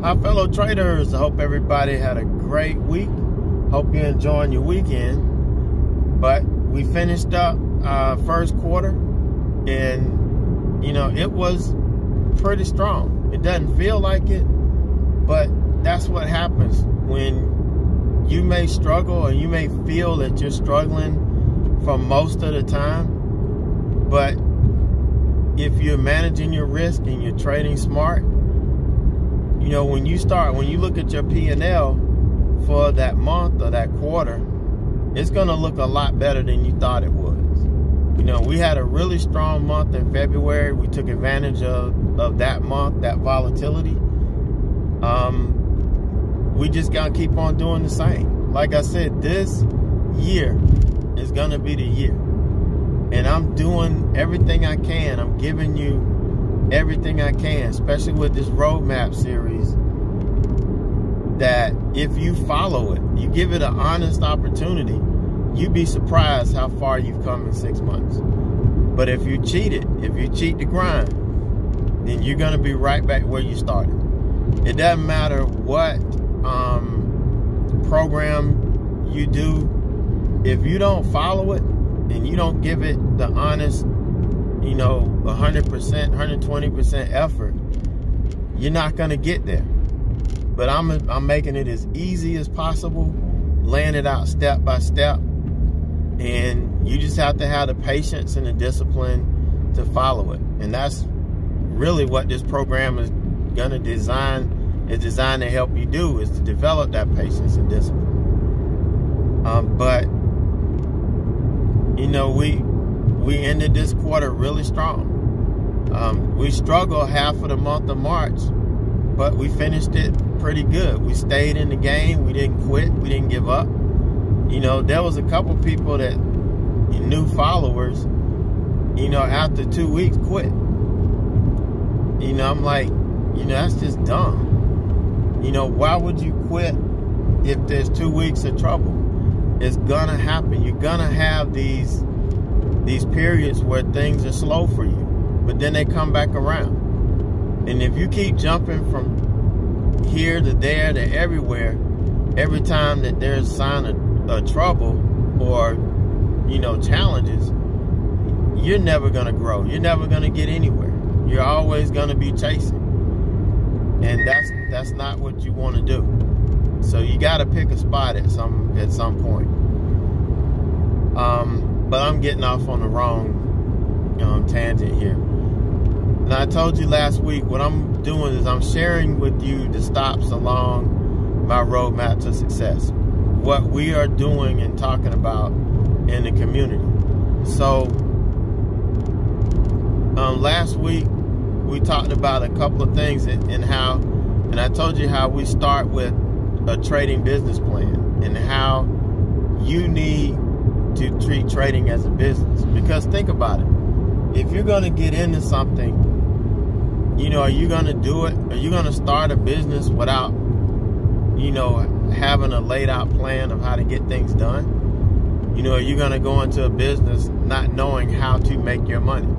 Hi, fellow traders. I hope everybody had a great week. Hope you're enjoying your weekend. But we finished up first quarter, and it was pretty strong. It doesn't feel like it, but that's what happens when you may struggle, or you may feel that you're struggling for most of the time. But if you're managing your risk and you're trading smart, when you look at your P&L for that month or that quarter, it's going to look a lot better than you thought it was. We had a really strong month in February. We took advantage of that month, that volatility. We just got to keep on doing the same. Like I said, this year is going to be the year. And I'm doing everything I can. I'm giving you everything I can, especially with this roadmap series, that if you follow it, you give it an honest opportunity, you'd be surprised how far you've come in 6 months. But if you cheat it, if you cheat the grind, then you're going to be right back where you started. It doesn't matter what program you do. If you don't follow it and you don't give it the honest 100%, 120% effort, you're not going to get there. But I'm making it as easy as possible, laying it out step by step. And you just have to have the patience and the discipline to follow it. And that's really what this program is going to designed to help you do, is to develop that patience and discipline. But we ended this quarter really strong. We struggled half of the month of March, but we finished it pretty good. We stayed in the game. We didn't quit. We didn't give up. There was a couple people that, new followers, after 2 weeks quit. I'm like, that's just dumb. Why would you quit if there's 2 weeks of trouble? It's gonna happen. You're gonna have these periods where things are slow for you, but then they come back around. And if you keep jumping from here to there to everywhere, every time that there's a sign of trouble or challenges, you're never gonna grow. You're never gonna get anywhere. You're always gonna be chasing, and that's not what you want to do. So you got to pick a spot at some point. But I'm getting off on the wrong tangent here. And I told you last week, what I'm doing is I'm sharing with you the stops along my roadmap to success, what we are doing and talking about in the community. So last week we talked about a couple of things and I told you how we start with a trading business plan and how you need to treat trading as a business. Because think about it. If you're going to get into something, are you going to do it? Are you going to start a business without, having a laid out plan of how to get things done? Are you going to go into a business not knowing how to make your money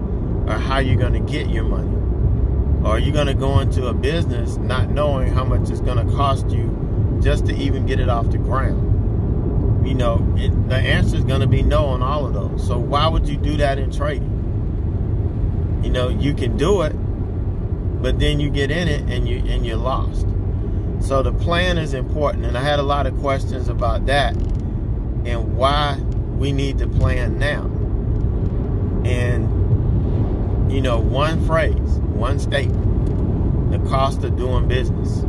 or how you're going to get your money? Or are you going to go into a business not knowing how much it's going to cost you just to even get it off the ground? The answer is going to be no on all of those. So why would you do that in trading? You can do it, but then you get in it and you're lost. So the plan is important, and I had a lot of questions about that and why we need to plan now. And one phrase, one statement: the cost of doing business.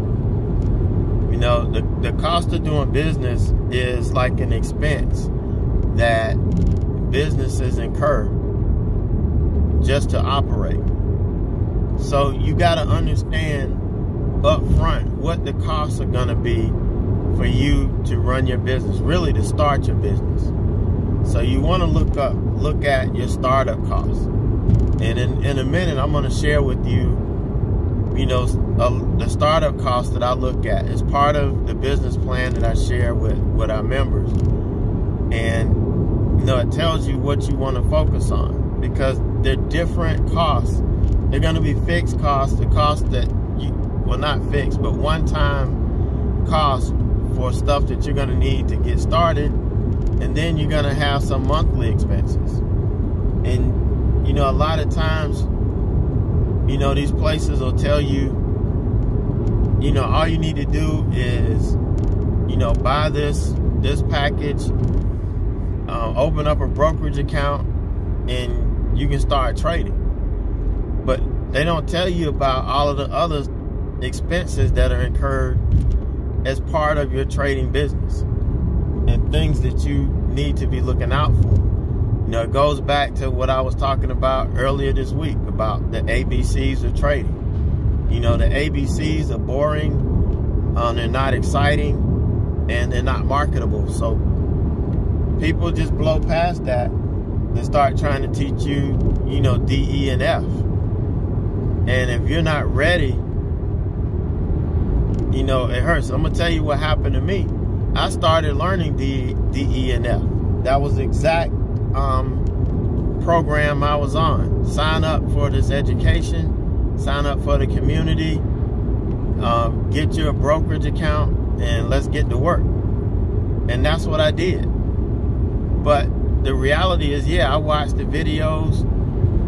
The cost of doing business is like an expense that businesses incur just to operate. So you got to understand up front what the costs are going to be for you to run your business, really to start your business. So you want to look at your startup costs. And in a minute, I'm going to share with you, the startup costs that I look at as part of the business plan that I share with our members. And, it tells you what you want to focus on, because they're different costs. They're going to be fixed costs, the costs that well, not fixed, but one-time cost for stuff that you're going to need to get started. And then you're going to have some monthly expenses. And, you know, a lot of times, you know, these places will tell you, you know, all you need to do is, you know, buy this package, open up a brokerage account, and you can start trading. But they don't tell you about all of the other expenses that are incurred as part of your trading business and things that you need to be looking out for. You know, it goes back to what I was talking about earlier this week about the ABCs of trading. You know, the ABCs are boring, they're not exciting, and they're not marketable. So people just blow past that and start trying to teach you, you know, D, E, and F. And if you're not ready, you know, it hurts. I'm going to tell you what happened to me. I started learning D, E, and F. That was the exact program I was on. Sign up for this education, sign up for the community, get you a brokerage account, and let's get to work. And that's what I did. But the reality is, yeah, I watched the videos,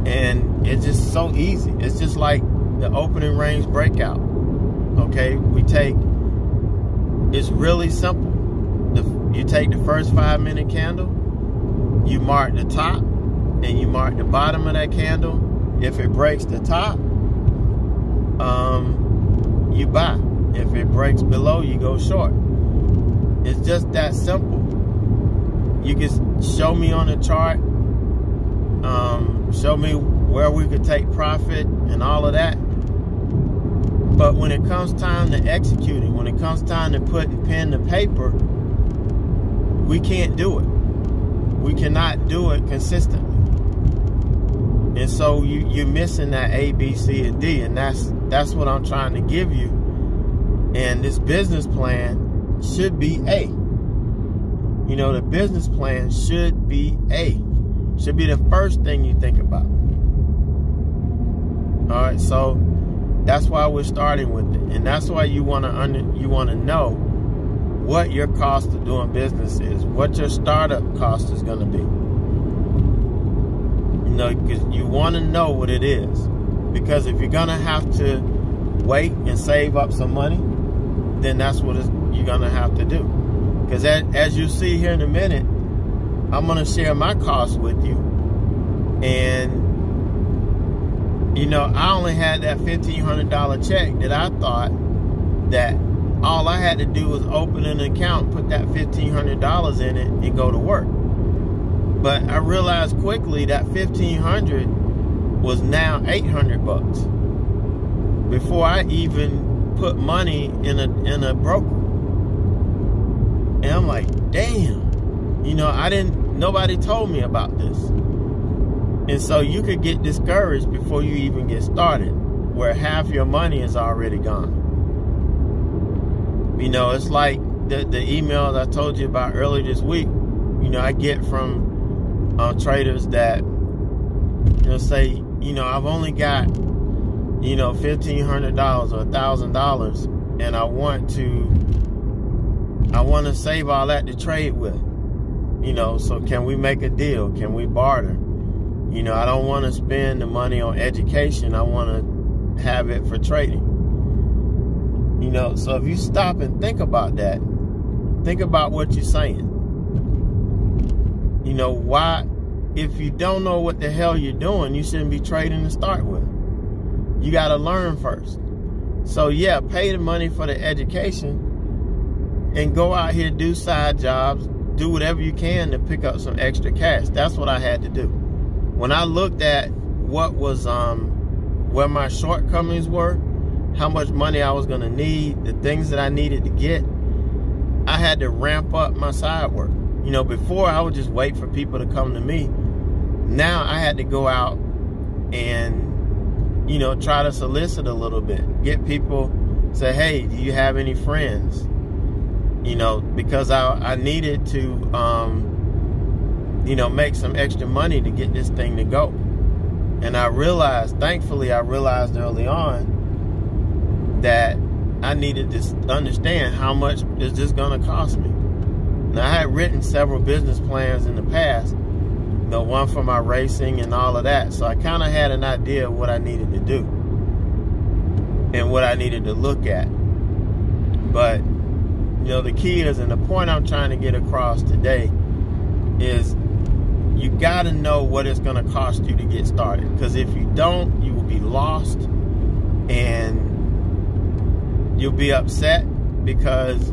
and it's just so easy. It's just like the opening range breakout. Okay, it's really simple. You take the first 5-minute candle, you mark the top, and you mark the bottom of that candle. If it breaks the top, you buy. If it breaks below, you go short. It's just that simple. You can show me on the chart, show me where we could take profit and all of that. But when it comes time to executing, when it comes time to putting pen to paper, we can't do it. We cannot do it consistently. And so you're missing that A, B, C, and D, and that's what I'm trying to give you. And this business plan should be A. You know, the business plan should be A. Should be the first thing you think about. All right, so that's why we're starting with it, and that's why you want to know what your cost of doing business is, what your startup cost is going to be. You know, because you want to know what it is. Because if you're going to have to wait and save up some money, then that's what you're going to have to do. Because as you see here in a minute, I'm going to share my costs with you. And, you know, I only had that $1,500 check that I thought that all I had to do was open an account, put that $1,500 in it, and go to work. But I realized quickly that $1,500 was now $800 before I even put money in a broker. And I'm like, damn, you know, nobody told me about this. And so you could get discouraged before you even get started, where half your money is already gone. You know, it's like the emails I told you about earlier this week. You know, I get from traders that, you know, say, you know, I've only got, you know, $1,500 or $1,000, and I want to save all that to trade with. You know, so can we make a deal? Can we barter? You know, I don't want to spend the money on education. I want to have it for trading. You know, so if you stop and think about that, think about what you're saying. You know, why, if you don't know what the hell you're doing, you shouldn't be trading to start with. You got to learn first. So yeah, pay the money for the education and go out here, do side jobs, do whatever you can to pick up some extra cash. That's what I had to do. When I looked at what was, where my shortcomings were, how much money I was going to need, the things that I needed to get, I had to ramp up my side work. You know, before I would just wait for people to come to me. Now I had to go out and, you know, try to solicit a little bit. Get people, say, hey, do you have any friends? You know, because I needed to, you know, make some extra money to get this thing to go. And I realized, thankfully, I realized early on that I needed to understand how much is this going to cost me. Now, I had written several business plans in the past, one for my racing and all of that. So I kind of had an idea of what I needed to do and what I needed to look at. But, the key is, and the point I'm trying to get across today is you got to know what it's going to cost you to get started. Because if you don't, you will be lost and you'll be upset because,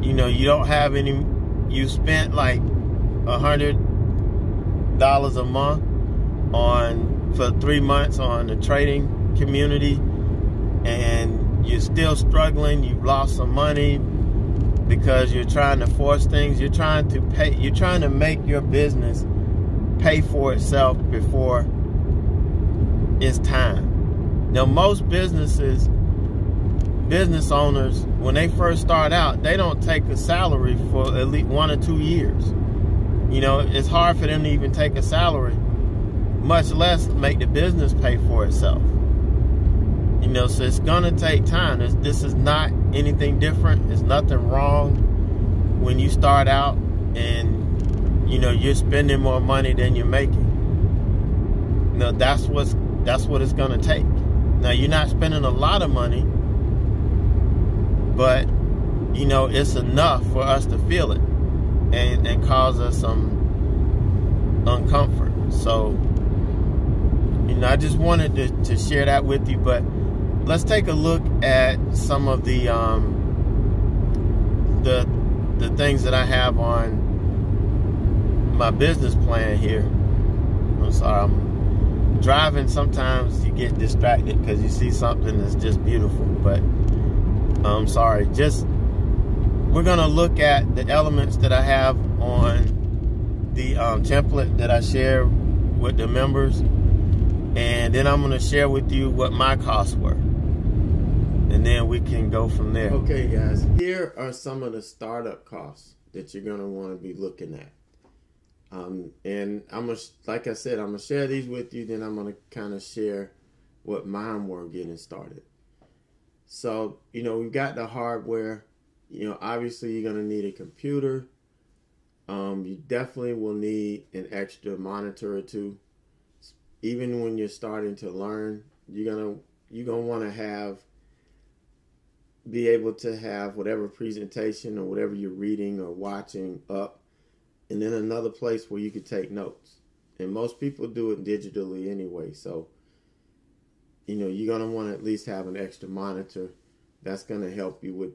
you don't have any, you spent like $100 a month for 3 months on the trading community, and you're still struggling. You've lost some money because you're trying to force things. You're trying to make your business pay for itself before it's time. Now, most business owners, when they first start out, they don't take a salary for at least 1 or 2 years. It's hard for them to even take a salary, much less make the business pay for itself. So it's going to take time. This is not anything different. There's nothing wrong when you start out and, you're spending more money than you're making. That's what it's going to take. Now, you're not spending a lot of money, but, it's enough for us to feel it and cause us some uncomfort. So, I just wanted to share that with you. But let's take a look at some of the things that I have on my business plan here. I'm sorry, I'm driving. Sometimes you get distracted because you see something that's just beautiful. But I'm sorry. We're going to look at the elements that I have on the template that I share with the members. And then I'm going to share with you what my costs were. And then we can go from there. Okay, guys. Here are some of the startup costs that you're going to want to be looking at. And like I said, I'm going to share these with you. Then I'm going to kind of share what mine were getting started. So, we've got the hardware. Obviously you're going to need a computer. You definitely will need an extra monitor or two. Even when you're starting to learn, you're gonna want to be able to have whatever presentation or whatever you're reading or watching up, and then another place where you could take notes. And most people do it digitally anyway, so you're gonna want to at least have an extra monitor. That's gonna help you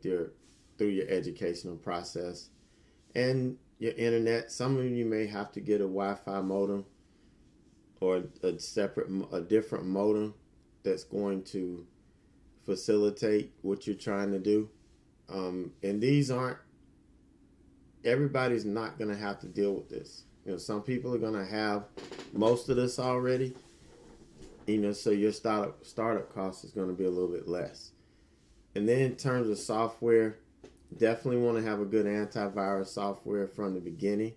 through your educational process. And your internet. Some of you may have to get a Wi-Fi modem or a different modem that's going to facilitate what you're trying to do. And everybody's not going to have to deal with this. Some people are going to have most of this already, so your startup cost is going to be a little bit less. And then in terms of software, definitely want to have a good antivirus software from the beginning.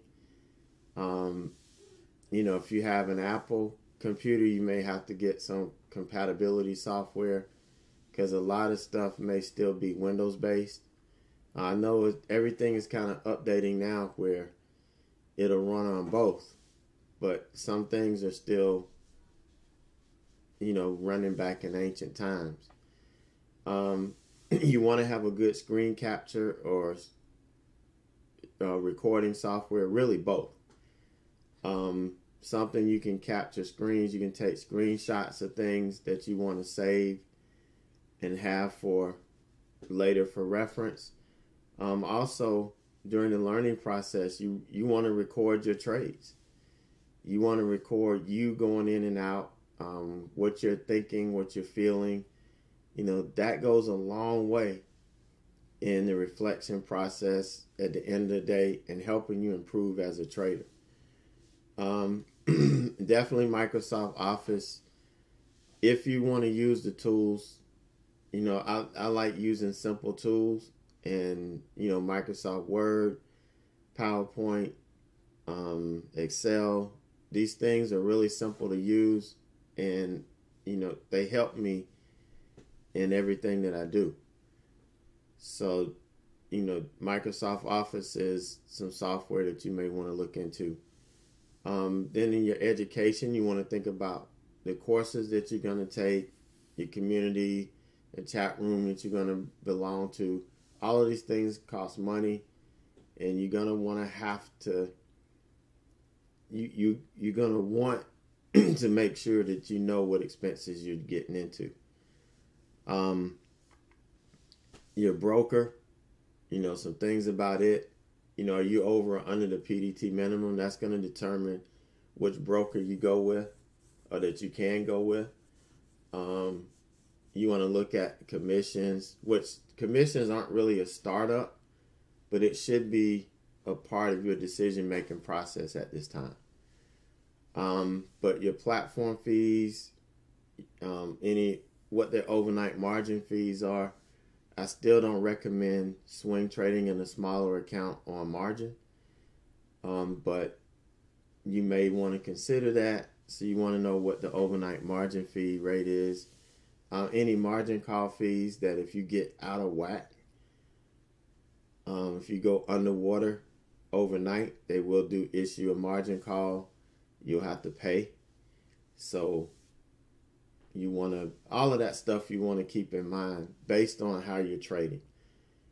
If you have an Apple computer, you may have to get some compatibility software because a lot of stuff may still be Windows based. I know everything is kind of updating now where it'll run on both, but some things are still, running back in ancient times. You want to have a good screen capture or recording software, really both. Something you can capture screens, you can take screenshots of things that you want to save and have for later for reference. Also, during the learning process, you want to record your trades. You want to record you going in and out, what you're thinking, what you're feeling. That goes a long way in the reflection process at the end of the day and helping you improve as a trader. Definitely Microsoft Office. If you want to use the tools, I like using simple tools and, Microsoft Word, PowerPoint, Excel. These things are really simple to use and, they help me in everything that I do. So, Microsoft Office is some software that you may want to look into. Then in your education, you want to think about the courses that you're going to take, your community, the chat room that you're going to belong to. All of these things cost money, and you're going to want to have to, you're going to want to make sure that you know what expenses you're getting into. Your broker, some things about it. Are you over or under the PDT minimum? That's going to determine which broker you go with or that you can go with. You want to look at commissions, which commissions aren't really a startup, but it should be a part of your decision-making process at this time. But your platform fees, what their overnight margin fees are, I still don't recommend swing trading in a smaller account on margin. But you may want to consider that. So you want to know what the overnight margin fee rate is. Any margin call fees that if you get out of whack, if you go underwater overnight, they will issue a margin call. You'll have to pay. So all of that stuff you want to keep in mind based on how you're trading.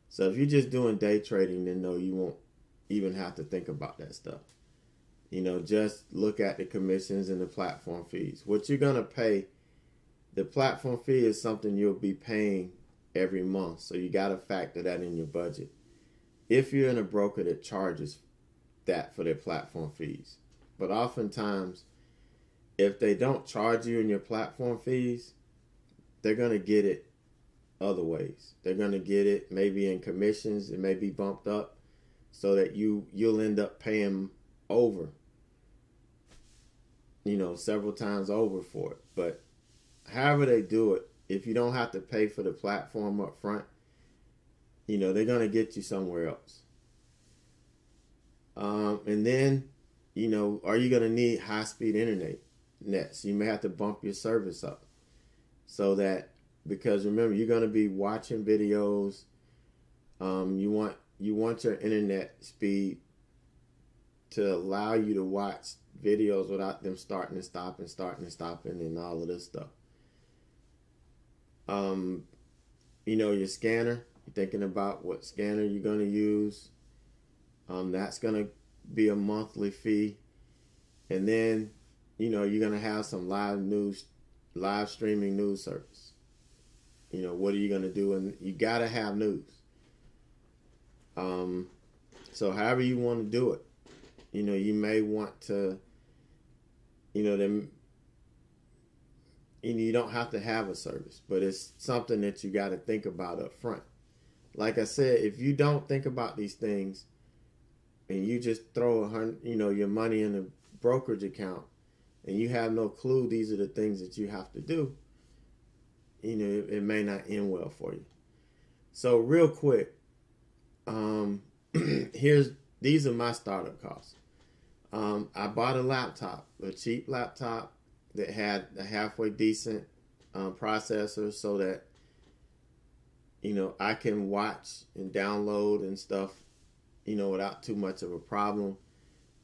So if you're just doing day trading, then no, you won't even have to think about that stuff. Just look at the commissions and the platform fees. What you're going to pay, the platform fee is something you'll be paying every month. So you got to factor that in your budget. If you're in a broker that charges that for their platform fees. But oftentimes, if they don't charge you in your platform fees, they're going to get it other ways. They're going to get it maybe in commissions. It may be bumped up so that you'll end up paying over, several times over for it. But however they do it, if you don't have to pay for the platform up front, they're going to get you somewhere else. And then, are you going to need high-speed internet? So you may have to bump your service up so that, because remember, you're going to be watching videos. You want your internet speed to allow you to watch videos without them starting and stopping and all of this stuff. Your scanner, you're thinking about what scanner you're going to use. That's going to be a monthly fee. And then, you're going to have some live streaming news service. What are you going to do? And you got to have news. So however you want to do it, you may want to, you don't have to have a service, but it's something that you got to think about up front. Like I said, if you don't think about these things and you just throw your money in a brokerage account and you have no clue these are the things that you have to do, it may not end well for you. So real quick, these are my startup costs. I bought a laptop, a cheap laptop that had a halfway decent processor so that, I can watch and download and stuff, without too much of a problem.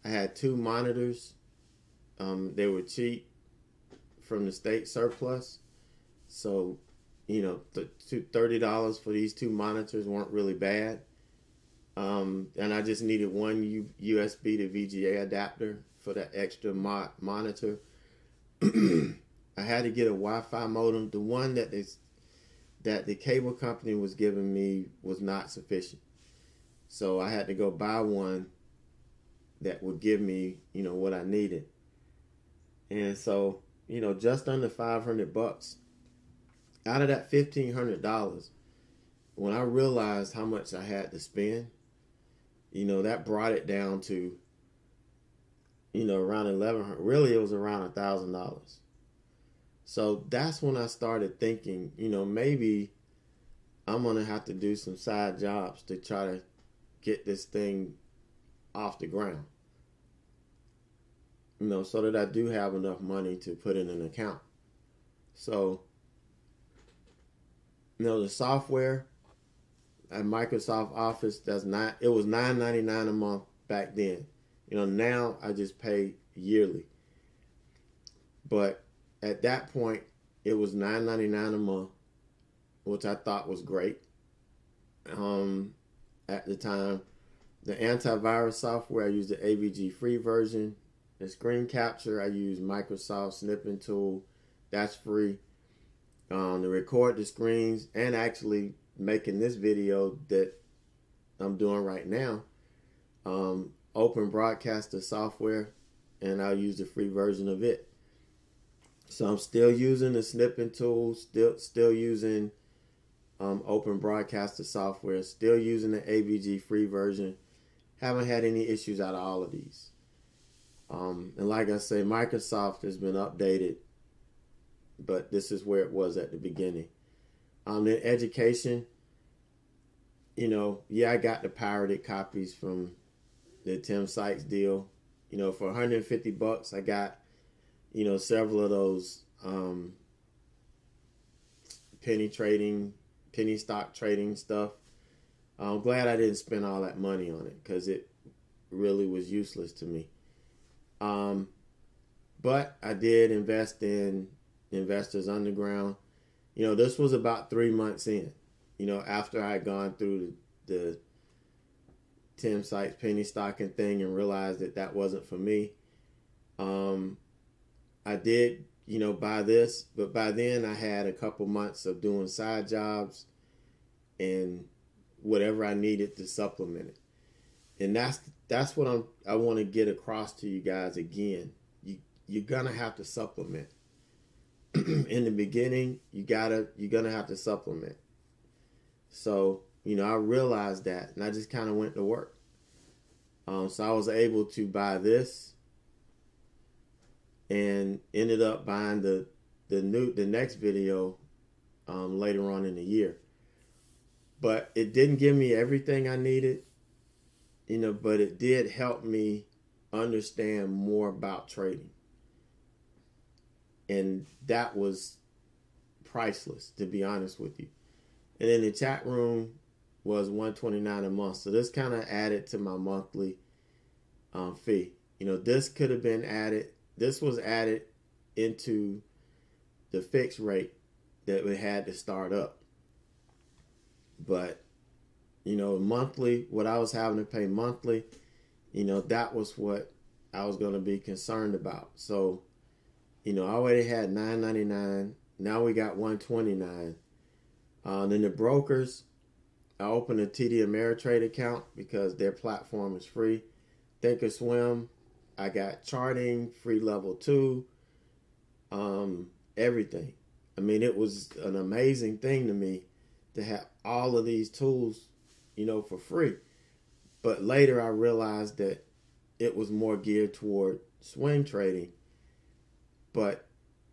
I had 2 monitors. They were cheap from the state surplus. So, $30 for these 2 monitors weren't really bad. And I just needed one USB to VGA adapter for that extra monitor. I had to get a Wi-Fi modem. The one that the cable company was giving me was not sufficient. So I had to go buy one that would give me, what I needed. And so, just under $500. Out of that $1,500, when I realized how much I had to spend, that brought it down to, around $1,100. Really, it was around $1,000. So that's when I started thinking, maybe I'm going to have to do some side jobs to try to get this thing off the ground. So that I do have enough money to put in an account. So the software at Microsoft Office, it was $9.99 a month back then. Now I just pay yearly. But at that point, it was $9.99 a month, which I thought was great. At the time, the antivirus software, I used the AVG free version. The screen capture, I used Microsoft Snipping Tool. That's free. To record the screens and actually making this video that I'm doing right now, Open Broadcaster software, and I'll use the free version of it. So I'm still using the Snipping Tool, still using Open Broadcaster software, still using the AVG free version. Haven't had any issues out of all of these. And like I say, Microsoft has been updated, but this is where it was at the beginning. In education, I got the pirated copies from the Tim Sykes deal. For $150, I got, several of those penny stock trading stuff. I'm glad I didn't spend all that money on it because it really was useless to me. But I did invest in Investors Underground. This was about 3 months in, after I had gone through the Tim Sykes penny stocking thing and realized that wasn't for me. I did, buy this, but by then I had a couple months of doing side jobs and whatever I needed to supplement it. And that's what I want to get across to you guys again. You're gonna have to supplement. In the beginning, you're gonna have to supplement. So, I realized that, and I just kind of went to work. So I was able to buy this, and ended up buying the next video later on in the year. But it didn't give me everything I needed, but it did help me understand more about trading. And that was priceless, to be honest with you. And then the chat room was $129 a month. So this kind of added to my monthly fee. This could have been added. This was added into the fixed rate that we had to start up. But, monthly, what I was having to pay monthly, that was what I was going to be concerned about. So, I already had $9.99. Now we got $129. Then the brokers, I opened a TD Ameritrade account because their platform is free. Thinkorswim, I got charting, free level 2, everything. I mean, it was an amazing thing to me to have all of these tools, for free. But later I realized that it was more geared toward swing trading. But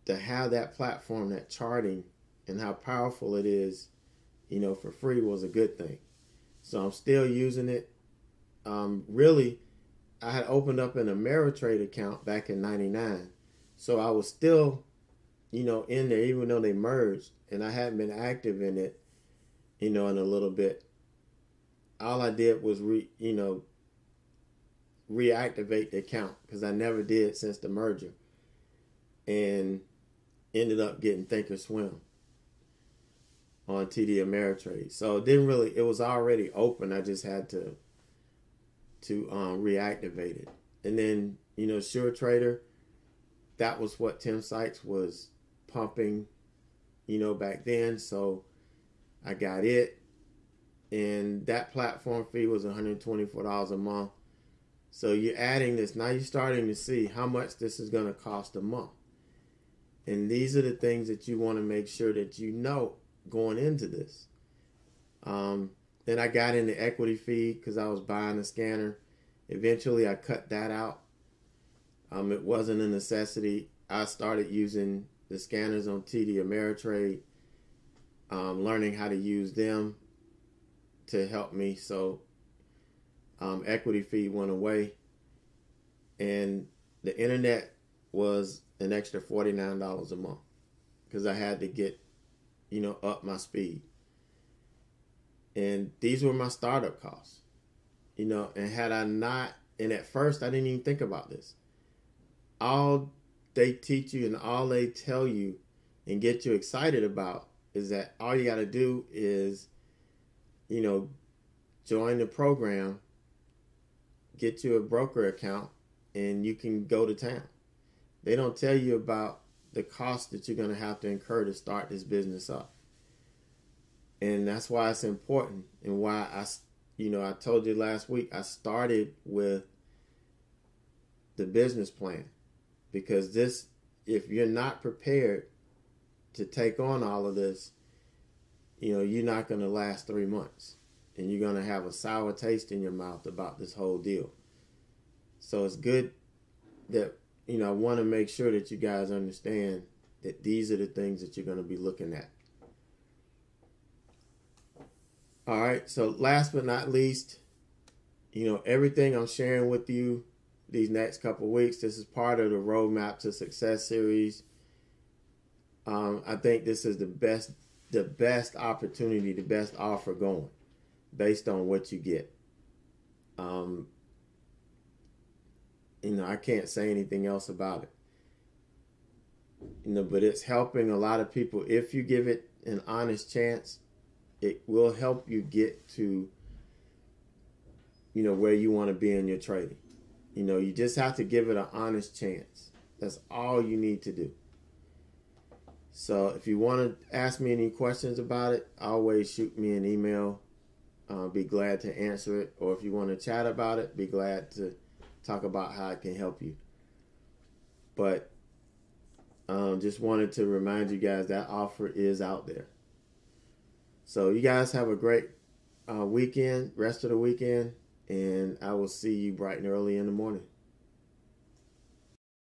to have that platform, that charting, and how powerful it is, for free was a good thing. So I'm still using it. Really, I had opened up an Ameritrade account back in '99. So I was still, in there, even though they merged, and I hadn't been active in it, in a little bit. All I did was reactivate the account because I never did since the merger, and ended up getting Thinkorswim on TD Ameritrade. So it was already open. I just had to reactivate it. And then, Sure Trader, that was what Tim Sykes was pumping, back then. So I got it. And that platform fee was $124 a month. So you're adding this. Now you're starting to see how much this is going to cost a month. And these are the things that you want to make sure that going into this. Then I got in the equity fee because I was buying a scanner. Eventually I cut that out. It wasn't a necessity. I started using the scanners on TD Ameritrade, learning how to use them to help me. So equity fee went away. And the internet was an extra $49 a month because I had to get, up my speed. And these were my startup costs, you know, and had I not, and at first I didn't even think about this. All they teach you and all they tell you and get you excited about is that all you got to do is, you know, join the program, get you a broker account, and you can go to town. They don't tell you about the cost that you're going to have to incur to start this business up. And that's why it's important, and why I told you last week, I started with the business plan, because if you're not prepared to take on all of this, you know, you're not going to last 3 months, and you're going to have a sour taste in your mouth about this whole deal. So it's good that, you know, I want to make sure that you guys understand that these are the things that you're going to be looking at. All right, so last but not least, you know, everything I'm sharing with you these next couple of weeks, this is part of the Roadmap to Success series. I think this is the best opportunity, the best offer going, based on what you get. You know, I can't say anything else about it. You know, but it's helping a lot of people. If you give it an honest chance, it will help you get to, you know, where you want to be in your trading. You know, you just have to give it an honest chance. That's all you need to do. So if you want to ask me any questions about it, always shoot me an email. I'll be glad to answer it. Or if you want to chat about it, be glad to talk about how I can help you. But just wanted to remind you guys that offer is out there. So you guys have a great weekend, rest of the weekend, and I will see you bright and early in the morning.